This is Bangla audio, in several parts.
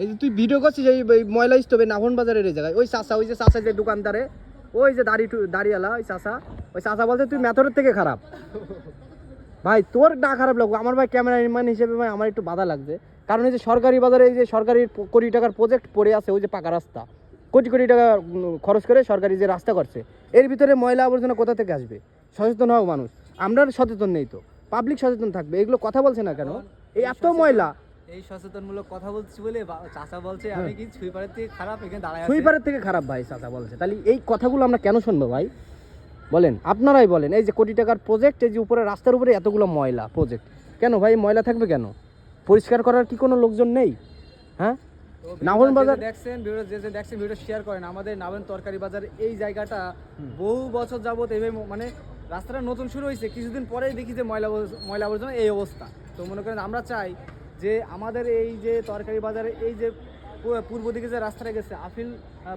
এই যে তুই ভিডিও করছিস এই ময়লা স্তূপে নাভন বাজারের এই জায়গায়, ওই যে চাচা যে দোকানদারে, ওই যে দাড়িওয়ালা ওই চাচা বলছে তুই মেথরের থেকে খারাপ। ভাই তোর না খারাপ লাগবে, আমার ভাই ক্যামেরাম্যান হিসেবে ভাই আমার একটু বাধা লাগছে। কারণ এই যে সরকারি বাজারে এই যে সরকারি কোটি টাকার প্রজেক্ট পড়ে আছে, ওই যে পাকা রাস্তা, কোটি কোটি টাকা খরচ করে সরকারি যে রাস্তা করছে, এর ভিতরে ময়লা আবর্জনা কোথা থেকে আসবে? সচেতন হও মানুষ, আমরা সচেতন নেই তো, পাবলিক সচেতন থাকবে। এগুলো কথা বলছে না কেন? এই এত ময়লা, এই সচেতনমূলক কথা বলছি বলে চাচা বলছে আমি কি সুইপারের থেকে খারাপ, এখানে দাঁড়ায় আছে। সুইপারের থেকে খারাপ ভাই চাচা বলছে। তাহলে এই কথাগুলো আমরা কেন শুনবো ভাই? বলেন, আপনারাই বলেন। এই যে কোটি টাকার প্রজেক্ট, এই যে উপরে রাস্তার উপরে এতগুলো ময়লা প্রজেক্ট, কেন ভাই ময়লা থাকবে কেন? পরিষ্কার করার কি কোনো লোকজন নেই? হ্যাঁ, নাভন বাজার দেখছেন ভিডিও, যে দেখছেন ভিডিও শেয়ার করেন। আমাদের নাভন তরকারি বাজার এই জায়গাটা বহু বছর যাবত এইভাবে, মানে রাস্তাটা নতুন শুরু হয়েছে, কিছুদিন পরেই দেখি যে ময়লা আবর্জনা এই অবস্থা। তো মনে করেন আমরা চাই যে আমাদের এই যে তরকারি বাজারে এই যে পূর্ব দিকে যে রাস্তাটা গেছে, আফিল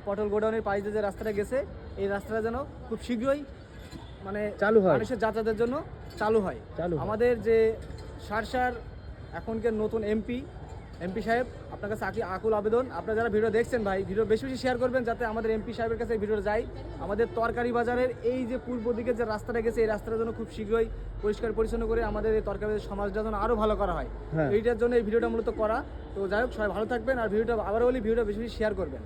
পটল গোডাউনের পাশে যে রাস্তাটা গেছে, এই রাস্তাটা যেন খুব শীঘ্রই মানে চালু হয়, মানুষের যাতায়াতের জন্য চালু হয়। আমাদের যে সারসার এখনকার নতুন এমপি সাহেব, আপনার কাছে আকুল আবেদন, আপনারা যারা ভিডিও দেখছেন ভাই, ভিডিও বেশি বেশি শেয়ার করবেন যাতে আমাদের এমপি সাহেবের কাছে ভিডিও যায়। আমাদের তরকারি বাজারের এই যে পূর্ব দিকে যে রাস্তাটা গেছে, এই রাস্তাটার জন্য খুব শীঘ্রই পরিষ্কার পরিচ্ছন্ন করে আমাদের এই তরকারি বাজার সমাজটা যেন আরও ভালো করা হয়, এইটার জন্য এই ভিডিওটা মূলত করা। তো যাই হোক, সবাই ভালো থাকবেন, আর ভিডিওটা আবার বলি, ভিডিওটা বেশি বেশি শেয়ার করবেন।